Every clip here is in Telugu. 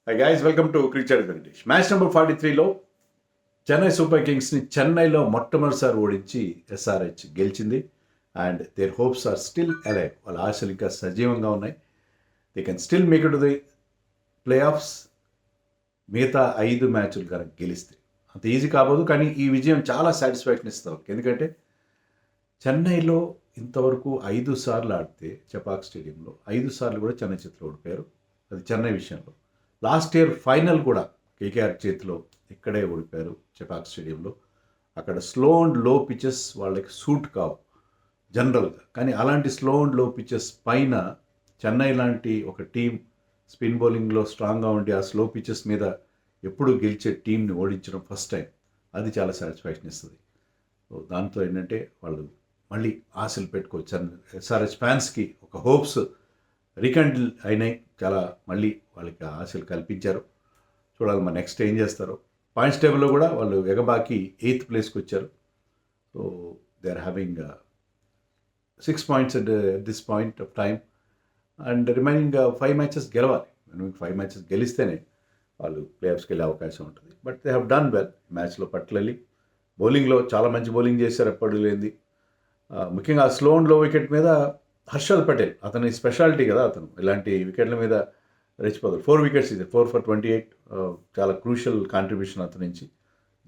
Hi guys, welcome to Creature Vendish. Match number 43లో చెన్నై సూపర్ కింగ్స్ని చెన్నైలో మొట్టమొదటిసారి ఓడించి ఎస్ఆర్హెచ్ గెలిచింది. And their hopes are still alive. వాళ్ళ ఆశలు ఇంకా సజీవంగా ఉన్నాయి. They can still make it to the playoffs. మిగతా 5 మ్యాచ్లు కనుక గెలిస్తే అంత ఈజీ కాబోదు, కానీ ఈ విజయం చాలా సాటిస్ఫాక్షన్ ఇస్తుంది వాళ్ళకి. ఎందుకంటే చెన్నైలో ఇంతవరకు 5 సార్లు ఆడితే చెపాక్ స్టేడియంలో 5 సార్లు కూడా చెన్నై చేతిలో ఓడిపోయారు. అది చెన్నై విషయంలో. లాస్ట్ ఇయర్ ఫైనల్ కూడా కేకేఆర్ చేతిలో ఇక్కడే ఓడిపోయారు చెపాక్ స్టేడియంలో. అక్కడ స్లో అండ్ లో పిచెస్ వాళ్ళకి సూట్ కావు జనరల్గా, కానీ అలాంటి స్లో అండ్ లో పిచెస్ పైన చెన్నై లాంటి ఒక టీం స్పిన్ బౌలింగ్లో స్ట్రాంగ్గా ఉండి ఆ స్లో పిచెస్ మీద ఎప్పుడు గెలిచే టీంని ఓడించడం ఫస్ట్ టైం. అది చాలా సాటిస్ఫాక్షన్ ఇస్తుంది. సో దాంతో ఏంటంటే వాళ్ళు మళ్ళీ ఆశలు పెట్టుకోవచ్చు. ఎస్ఆర్హెచ్ ఫ్యాన్స్కి ఒక హోప్స్ రీకండిల్ అయినాయి. చాలా మళ్ళీ వాళ్ళకి ఆశలు కల్పించారు. చూడాలి మరి నెక్స్ట్ ఏం చేస్తారో. పాయింట్స్ టేబుల్లో కూడా వాళ్ళు ఎగబాకి 8th ప్లేస్కి వచ్చారు. So they are having 6 points at this point of time. And remaining 5 matches గెలవాలి. 5 మ్యాచెస్ గెలిస్తేనే వాళ్ళు ప్లే ఆఫ్స్కి వెళ్ళే అవకాశం ఉంటుంది. But they have done well మ్యాచ్లో. పర్టికులర్లీ బౌలింగ్లో చాలా మంచి బౌలింగ్ చేశారు. ఎప్పుడు లేనిది ముఖ్యంగా స్లో అండ్ లో వికెట్ మీద హర్షల్ పటేల్ అతని స్పెషాలిటీ కదా. అతను ఇలాంటి వికెట్ల మీద రెచ్చిపోతాడు. 4 వికెట్స్ ఇది 4 for 28. చాలా క్రూషియల్ కాంట్రిబ్యూషన్ అతని నుంచి.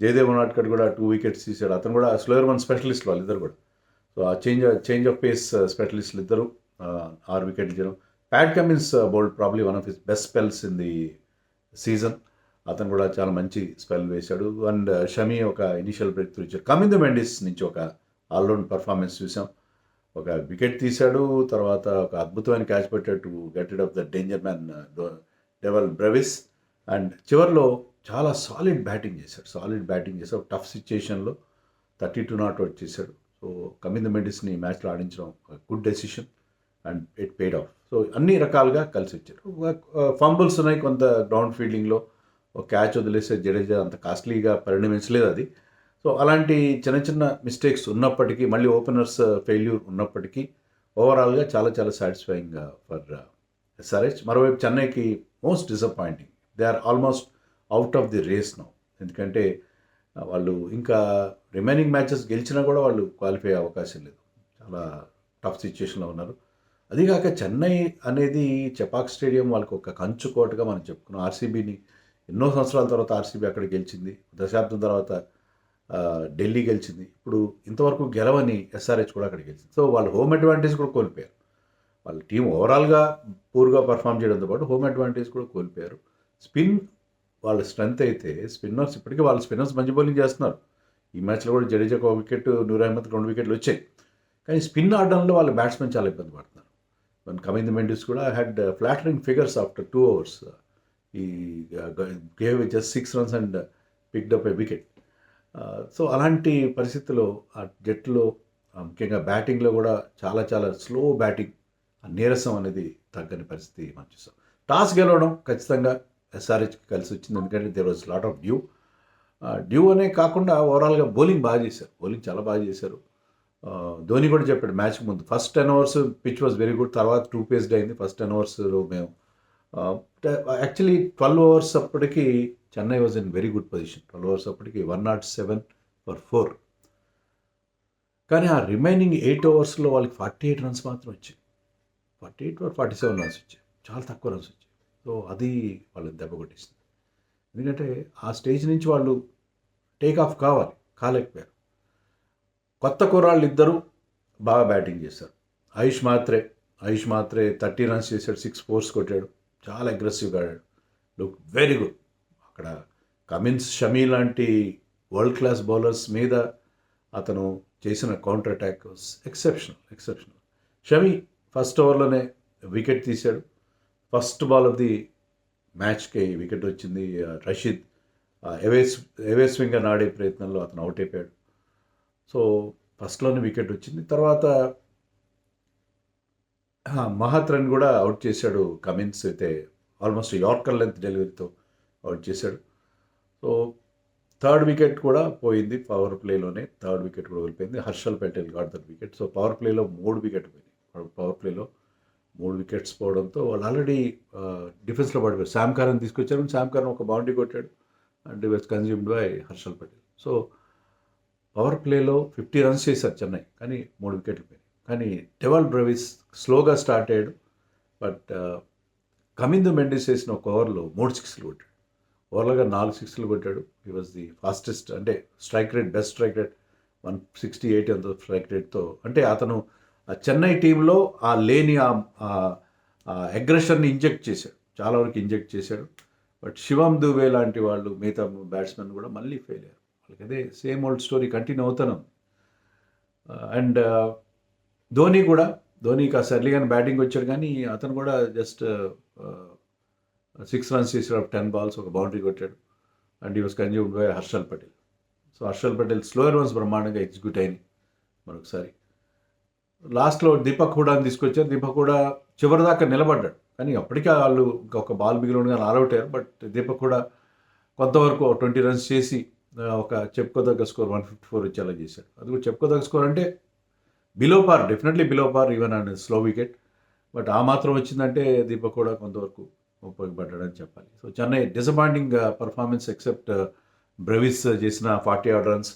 జయదేవ్ ఉనాడ్కర్ కూడా 2 వికెట్స్ తీశాడు. అతను కూడా స్లోయర్ వన్ స్పెషలిస్ట్ వాళ్ళిద్దరు కూడా. సో ఆ చేంజ్ ఆఫ్ పేస్ స్పెషలిస్టులు ఇద్దరు 6 వికెట్లు చేయడం. Pat Cummins bowled probably one of his best spells in the season. అతను కూడా చాలా మంచి స్పెల్ వేశాడు. అండ్ షమీ ఒక ఇనిషియల్ బ్రేక్ త్రూ ఇచ్చారు. కమింద మెండిస్ నుంచి ఒక ఆల్రౌండ్ పర్ఫార్మెన్స్ చూసాం. ఒక వికెట్ తీశాడు, తర్వాత ఒక అద్భుతమైన క్యాచ్ పెట్టాడు get rid of the danger man Dewald Brevis. And చివరిలో చాలా సాలిడ్ బ్యాటింగ్ చేశాడు. టఫ్ సిచ్యుయేషన్లో 32 నాట్ అవుట్ చేశాడు. సో కమింద మెండిస్ని మ్యాచ్లో ఆడించడం good decision and it paid off. So అన్ని రకాలుగా కలిసి వచ్చారు. ఫంబుల్స్ ఉన్నాయి కొంత గ్రౌండ్ ఫీల్డింగ్లో. ఒక క్యాచ్ వదిలేస్తే జడేజా అంత కాస్ట్లీగా పరిణమించలేదు అది. సో అలాంటి చిన్న చిన్న మిస్టేక్స్ ఉన్నప్పటికీ, మళ్ళీ ఓపెనర్స్ ఫెయిల్యూర్ ఉన్నప్పటికీ ఓవరాల్గా చాలా చాలా సాటిస్ఫైయింగ్ ఫర్ ఎస్ఆర్హెచ్. మరోవైపు చెన్నైకి most disappointing. They are almost out of the race now. ఎందుకంటే వాళ్ళు ఇంకా రిమైనింగ్ మ్యాచెస్ గెలిచినా కూడా వాళ్ళు క్వాలిఫై అయ్యే అవకాశం లేదు. చాలా టఫ్ సిచ్యుయేషన్లో ఉన్నారు. అదిగాక చెన్నై అనేది చెపాక్ స్టేడియం వాళ్ళకి ఒక కంచుకోటగా మనం చెప్పుకున్నాం. ఆర్సీబీని ఎన్నో సంవత్సరాల తర్వాత ఆర్సీబీ అక్కడ గెలిచింది. దశాబ్దం తర్వాత ఢిల్లీ గెలిచింది. ఇప్పుడు ఇంతవరకు గెలవని ఎస్ఆర్హెచ్ కూడా అక్కడ గెలిచింది. సో వాళ్ళు హోమ్ అడ్వాంటేజ్ కూడా కోల్పోయారు. వాళ్ళ టీం ఓవరాల్గా పూర్గా పర్ఫామ్ చేయడంతో పాటు హోమ్ అడ్వాంటేజ్ కూడా కోల్పోయారు. స్పిన్ వాళ్ళ స్ట్రెంత్ అయితే స్పిన్నర్స్ ఇప్పటికీ వాళ్ళ స్పిన్నర్స్ మంచి బౌలింగ్ చేస్తున్నారు. ఈ మ్యాచ్లో కూడా జడేజాకు 1 వికెట్, నూర్ అహ్మద్కి 2 వికెట్లు వచ్చాయి. కానీ స్పిన్ ఆడడంలో వాళ్ళ బ్యాట్స్మెన్ చాలా ఇబ్బంది పడుతున్నారు. కమింద మెండిస్ కూడా had flattering figures after 2 overs. ఈ gave just 6 runs and picked up A wicket. So అలాంటి పరిస్థితుల్లో ఆ జట్టులో ముఖ్యంగా బ్యాటింగ్లో కూడా చాలా చాలా స్లో బ్యాటింగ్, నీరసం అనేది తగ్గని పరిస్థితి మనం చూసాం. టాస్ గెలవడం ఖచ్చితంగా ఎస్ఆర్హెచ్కి కలిసి వచ్చింది. ఎందుకంటే there was lot of dew అనే కాకుండా ఓవరాల్గా బౌలింగ్ బాగా చేశారు. బౌలింగ్ చాలా బాగా చేశారు. ధోని కూడా చెప్పాడు మ్యాచ్కి ముందు, first 10 overs pitch was very good, తర్వాత 2 paced అయింది. ఫస్ట్ 10 oversలో మేము యాక్చువల్లీ 12 overs అప్పటికి Chennai was in very good position. 12 overs అప్పటికి 107 for 4. కానీ ఆ రిమైనింగ్ 8 oversలో వాళ్ళకి 48 runs మాత్రం వచ్చాయి. 48 or 47 runs వచ్చాయి. చాలా తక్కువ రన్స్ వచ్చాయి. సో అది వాళ్ళని దెబ్బ కొట్టేసింది. ఎందుకంటే ఆ స్టేజ్ నుంచి వాళ్ళు టేక్ ఆఫ్ కాలేకపోయారు. కొత్త కుర్రాళ్ళు ఇద్దరు బాగా బ్యాటింగ్ చేశారు. ఆయుష్ మాత్రే 30 runs చేశాడు, 6 fours కొట్టాడు. చాలా అగ్రెసివ్గా ఆడాడు. Look very good. అక్కడ కమిన్స్, షమీ లాంటి వరల్డ్ క్లాస్ బౌలర్స్ మీద అతను చేసిన counter attack exceptional. Shami first ఓవర్లోనే వికెట్ తీశాడు. ఫస్ట్ బాల్ ఆఫ్ ది మ్యాచ్కి వికెట్ వచ్చింది. రషీద్ ఎవే స్వింగ్ అని ఆడే ప్రయత్నంలో అతను అవుట్ అయిపోయాడు. సో ఫస్ట్లోనే వికెట్ వచ్చింది. తర్వాత మహాత్రన్ కూడా అవుట్ చేశాడు. కమిన్స్ అయితే ఆల్మోస్ట్ యార్కర్ లెంత్ డెలివరీతో అవుట్ చేశాడు. సో థర్డ్ వికెట్ కూడా పోయింది. పవర్ ప్లేలోనే థర్డ్ వికెట్ కూడా వెళ్ళిపోయింది. Harshal Patel got that wicket. So power ప్లేలో 3 వికెట్ పోయింది. పవర్ ప్లేలో 3 వికెట్స్ పోవడంతో వాళ్ళు ఆల్రెడీ డిఫెన్స్లో పడిపోయారు. శామ్ కరన్ తీసుకొచ్చారు. శామ్ కరన్ ఒక బౌండరీ కొట్టాడు and was consumed by Harshal Patel. So power ప్లేలో 50 రన్స్ చేశారు చెన్నై, కానీ 3 వికెట్లు పోయాయి. కానీ డెవాల్ బ్రెవిస్ స్లోగా స్టార్ట్ అయ్యాడు. బట్ కమిందు మెండిస్ వేసిన ఒక ఓవర్లో 3 సిక్స్లు కొట్టాడు. ఓవర్లుగా 4 సిక్స్లు కొట్టాడు. హీ వాజ్ ది ఫాస్టెస్ట్, అంటే strike rate, best strike rate 168 అంత స్ట్రైక్ రేట్తో. అంటే అతను ఆ చెన్నై టీంలో ఆ లేని అగ్రెషన్ని ఇంజెక్ట్ చేశాడు, చాలా వరకు ఇంజెక్ట్ చేశాడు. బట్ శివం దుబే లాంటి వాళ్ళు మిగతా బ్యాట్స్మెన్ కూడా మళ్ళీ ఫెయిల్ అయ్యారు. వాళ్ళకి అదే సేమ్ ఓల్డ్ స్టోరీ కంటిన్యూ అవుతున్నాం. అండ్ ధోని కాస్త ఎర్లీగానే బ్యాటింగ్ వచ్చాడు, కానీ అతను కూడా జస్ట్ 6 రన్స్ చేసాడు. 10 బాల్స్, ఒక బౌండరీ కొట్టాడు. అండ్ ఈ was consumed by Harshal Patel. So Harshal Patel slower once బ్రహ్మాండంగా ఎగ్జిక్యూట్ అయింది మరొకసారి. లాస్ట్లో దీపక్ హూడాని తీసుకొచ్చారు. దీపక్ కూడా చివరి దాకా నిలబడ్డాడు, కానీ అప్పటికే వాళ్ళు ఒక బాల్ మిగిలి ఉండగా ఆల్అవుట్ అయ్యారు. బట్ దీపక్ కూడా కొంతవరకు 20 రన్స్ చేసి ఒక చెప్పుకోదగ్గ స్కోర్ 154 ఇచ్చేలా చేశాడు. అది కూడా చెప్పుకోదగ్గ స్కోర్ అంటే below par, definitely below par even and slow wicket. But ఆ మాత్రం వచ్చిందంటే దీపక్ కూడా కొంతవరకు ఉపయోగపడ్డాడని చెప్పాలి. So Chennai disappointing performance except Brevis చేసిన 40 odd runs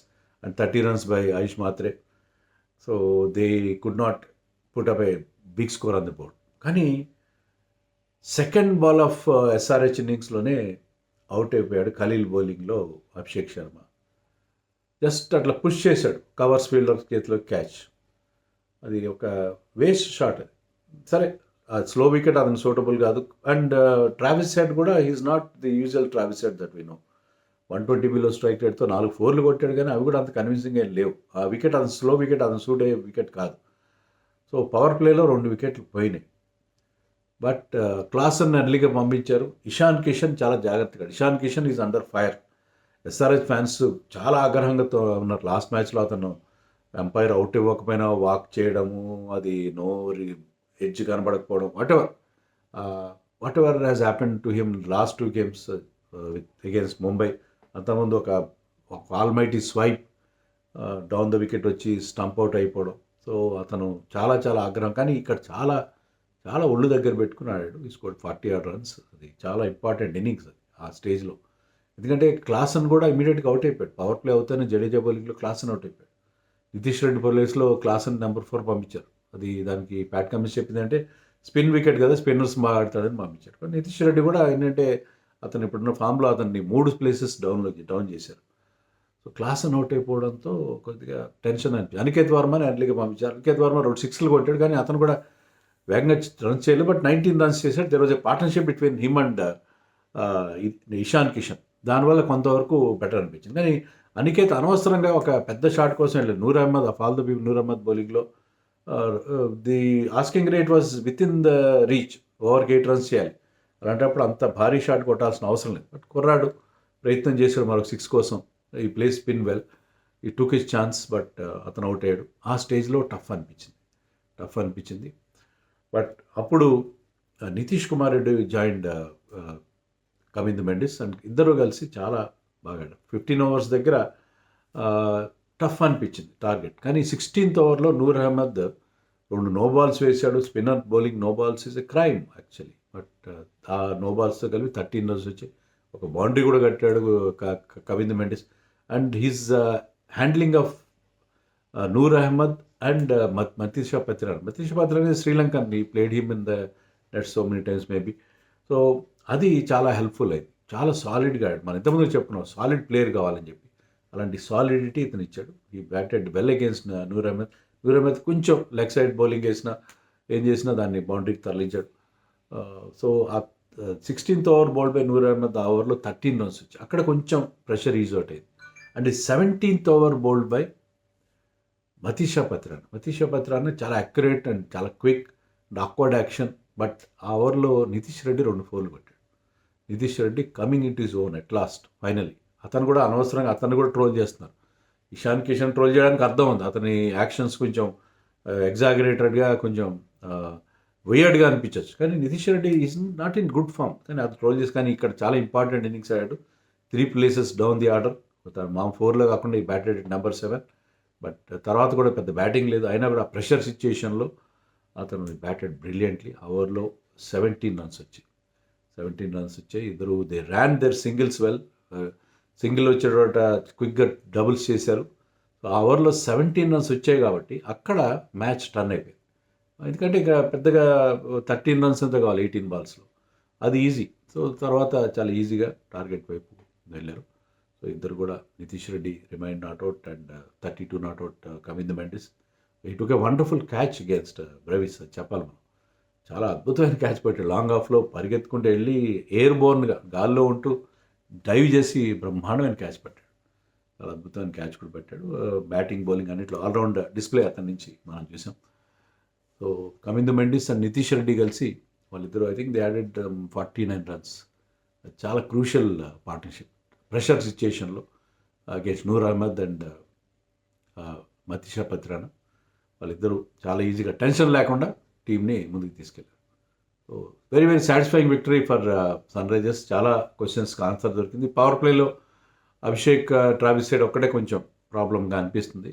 and 30 runs by Ayush Matre. So they could not put up a big score on the board. కానీ సెకండ్ బాల్ ఆఫ్ ఎస్ఆర్హెచ్ ఇన్నింగ్స్లోనే అవుట్ అయిపోయాడు ఖలీల్ బౌలింగ్లో అభిషేక్ శర్మ. జస్ట్ అట్లా పుష్ చేశాడు, కవర్స్ ఫీల్డర్ చేతిలో క్యాచ్. అది ఒక వేస్ట్ షాట్. అది సరే, స్లో వికెట్ అతను సూటబుల్ కాదు. అండ్ ట్రావిస్ హెడ్ కూడా is not the usual Travis Head that we know. 120 below strike రేట్తో 4 4లు కొట్టాడు, కానీ అవి కూడా అంత కన్విన్సింగ్ ఏం లేవు. ఆ వికెట్ అతను స్లో వికెట్, అతను సూట్ అయ్యే వికెట్ కాదు. సో పవర్ ప్లేలో 2 వికెట్లు పోయినాయి. బట్ క్లాసన్ ఎర్లీగా పంపించారు. ఇషాన్ కిషన్ చాలా జాగ్రత్తగా. Ishan Kishan is under fire. SRH fans చాలా ఆగ్రహంగా ఉన్నారు. లాస్ట్ మ్యాచ్లో అతను ఎంపైర్ అవుట్ ఇవ్వకపోయినా వాక్ చేయడము, అది నో ఎడ్జ్ కనబడకపోవడం, whatever has happen to him last 2 games against Mumbai. అంతకుముందు ఒక almighty swipe down the wicket వచ్చి స్టంప్ అవుట్ అయిపోవడం. సో అతను చాలా చాలా ఆగ్రహం. కానీ ఇక్కడ చాలా చాలా ఒళ్ళు దగ్గర పెట్టుకుని ఆడాడు. ఈ స్కోర్డ్ 40 odd runs. అది చాలా ఇంపార్టెంట్ ఇన్నింగ్స్ అది ఆ స్టేజ్లో. ఎందుకంటే క్లాసన్ కూడా ఇమీడియట్గా అవుట్ అయిపోయాడు. పవర్ ప్లే అవుతానే జడేజా బౌలింగ్లో క్లాసన్ అవుట్ అయిపోయాడు. నితీష్ రెడ్డి బౌలర్స్లో క్లాసన్ నెంబర్ 4 పంపించారు. అది దానికి ప్యాట్ కమిన్స్ చెప్పిందంటే స్పిన్ వికెట్ కదా, స్పిన్నర్స్ బాగా ఆడతాడని పంపించారు. కానీ నితీష్ రెడ్డి కూడా ఏంటంటే అతను ఇప్పుడున్న ఫామ్లో అతన్ని 3 places డౌన్ చేశారు. సో క్లాసన్ అవుట్ అయిపోవడంతో కొద్దిగా టెన్షన్ అనిపించింది. అనికేత్ వర్మని ఎర్లీగా పంపించారు. అనికేత్ వర్మ 2 6లు కొట్టాడు, కానీ అతను కూడా వేగంగా రన్స్ చేయలేదు. బట్ 19 runs చేశాడు. There was a partnership between him and Ishan Kishan. దానివల్ల కొంతవరకు బెటర్ అనిపించింది. కానీ అనికేత్ అనవసరంగా ఒక పెద్ద షాట్ కోసం వెళ్ళాడు. నూర్ అహ్మద్, ఫాల్ ద నూర్ అహ్మద్ బౌలింగ్లో the asking rate was within the reach. ఓవర్కి 8 runs చేయాలి. అలాంటప్పుడు అంత భారీ షాట్ కొట్టాల్సిన అవసరం లేదు. బట్ కుర్రాడు ప్రయత్నం చేశాడు మరొక 6 కోసం. ఈ ప్లే స్పిన్ వెల్, ఈ టుక్ హిస్ ఛాన్స్. బట్ అతను అవుట్ అయ్యాడు. ఆ స్టేజ్లో టఫ్ అనిపించింది. బట్ అప్పుడు నితీష్ కుమార్ రెడ్డి జాయిన్డ్ కమిందు మెండిస్ అండ్ ఇద్దరు కలిసి చాలా బాగా 15 overs దగ్గర టఫ్ అనిపించింది టార్గెట్. కానీ 16th overలో నూర్ అహ్మద్ 2 no balls వేశాడు. Spinner bowling no balls is a crime actually. But ఆ no balls కలిపి 13 runs వచ్చాయి. ఒక బౌండరీ కూడా కట్టాడు Kamindu Mendis. And his handling of Noor Ahmad and Matheesha Pathirana is Sri Lankan. He played him in the net so many times maybe. So అది చాలా హెల్ప్ఫుల్ అయింది. చాలా సాలిడ్గా ఆడాడు. మనం ఇంతకుముందు చెప్పుకున్నాం సాలిడ్ ప్లేయర్ కావాలని చెప్పి. అలాంటి సాలిడిటీ ఇతను ఇచ్చాడు. ఈ batted well against Noor Ahmad కొంచెం లెగ్ సైడ్ బౌలింగ్ ఏం చేసినా దాన్ని బౌండరీకి తరలించాడు. సో ఆ 16th over bowled by Noor Ahmad ఆ ఓవర్లో 13 runs వచ్చాయి. అక్కడ కొంచెం ప్రెషర్ ఈజ్ అవుట్ అయింది. And 17th over bowled by Matheesha Pathirana చాలా అక్యురేట్ అండ్ చాలా quick and awkward action. But ఆ ఓవర్లో నితీష్ రెడ్డి 2 4లు కొట్టాడు. Nitish Reddy coming in to his own at last finally. అతను కూడా అనవసరంగా అతన్ని కూడా ట్రోల్ చేస్తున్నారు. ఇషాన్ కిషన్ ట్రోల్ చేయడానికి అర్థం ఉంది. అతని యాక్షన్స్ కొంచెం ఎగ్జాగరేటెడ్గా, కొంచెం వియర్డ్గా అనిపించవచ్చు. కానీ Nitish Reddy is not in good form. కానీ అది ట్రోల్ చేసి, కానీ ఇక్కడ చాలా ఇంపార్టెంట్ ఇన్నింగ్స్ ఆడాడు. 3 places డౌన్ ది ఆర్డర్. మా 4లో కాకుండా ఈ బ్యాటెడ్ నెంబర్ 7. బట్ తర్వాత కూడా పెద్ద బ్యాటింగ్ లేదు. అయినా కూడా ప్రెషర్ సిచ్యుయేషన్లో అతను బ్యాటెడ్ బ్రిలియంట్లీ. ఓవర్లో 17 రన్స్ వచ్చాయి. 17 రన్స్ వచ్చాయి. ఇద్దరు they ran their singles well. Single వచ్చేటోట క్విక్గా డబుల్స్ చేశారు. సో ఆ ఓవర్లో 17 రన్స్ వచ్చాయి కాబట్టి అక్కడ మ్యాచ్ టర్న్ అయిపోయింది. ఎందుకంటే ఇక పెద్దగా 13 రన్స్ ఎంత కావాలి 18 బాల్స్లో, అది ఈజీ. సో తర్వాత చాలా ఈజీగా టార్గెట్ వైపు వెళ్ళారు. సో ఇద్దరు కూడా Nitish Reddy remain not out and 32 not out Kamindu Mendis. He took a wonderful catch against Brevis, చెప్పాలి మనం. చాలా అద్భుతమైన క్యాచ్ పెట్టాడు. లాంగ్ ఆఫ్లో పరిగెత్తుకుంటూ వెళ్ళి ఎయిర్ బోర్న్గా గాల్లో ఉంటూ డైవ్ చేసి బ్రహ్మాండమైన క్యాచ్ పెట్టాడు. చాలా అద్భుతమైన క్యాచ్ కూడా పెట్టాడు. బ్యాటింగ్ బౌలింగ్ అన్నింటిలో ఆల్రౌండ్ డిస్ప్లే అతని నుంచి మనం చూసాం. సో కమిందు మెండిస్ అండ్ నితీష్ రెడ్డి కలిసి వాళ్ళిద్దరూ I think they added 49 runs. చాలా క్రూషియల్ పార్ట్నర్షిప్ ప్రెషర్ సిచ్యుయేషన్లో అగేన్స్ట్ నూర్ అహ్మద్ అండ్ మతీషా పత్రానా. వాళ్ళిద్దరూ చాలా ఈజీగా టెన్షన్ లేకుండా టీంని ముందుకు తీసుకెళ్ళారు. So very very satisfying victory for Sunrisers. చాలా క్వశ్చన్స్కి ఆన్సర్ దొరికింది. పవర్ ప్లేలో అభిషేక్ ట్రావిస్ సైడ్ ఒక్కటే కొంచెం ప్రాబ్లంగా అనిపిస్తుంది.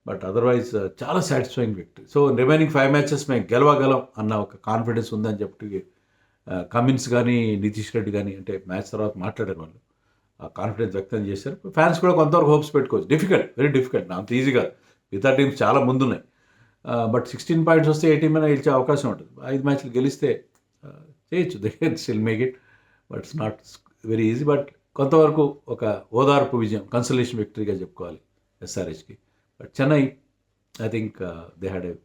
బట్ అదర్వైజ్ చాలా satisfying victory. So remaining 5 matches మేము గెలవగలం అన్న ఒక కాన్ఫిడెన్స్ ఉందని చెప్పి కమిన్స్ కానీ నితీష్ రెడ్డి కానీ అంటే మ్యాచ్ తర్వాత మాట్లాడారు. వాళ్ళు ఆ కాన్ఫిడెన్స్ వ్యక్తం చేశారు. ఫ్యాన్స్ కూడా కొంతవరకు హోప్స్ పెట్టుకోవచ్చు. డిఫికల్ట్, వెరీ డిఫికల్ట్, అంత ఈజీగా. మిగతా టీమ్స్ చాలా ముందున్నాయి. బట్ 16 పాయింట్స్ వస్తే 18 మీద గెలిచే అవకాశం ఉంటుంది. 5 మ్యాచ్లు గెలిస్తే చేయొచ్చు, they can still make it. But it's not very easy. But కొంతవరకు ఒక ఓదార్పు విజయం, కన్సలేషన్ విక్టరీగా చెప్పుకోవాలి ఎస్ఆర్హెచ్కి. But Chennai, I think they had a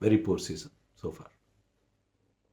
very poor season so far.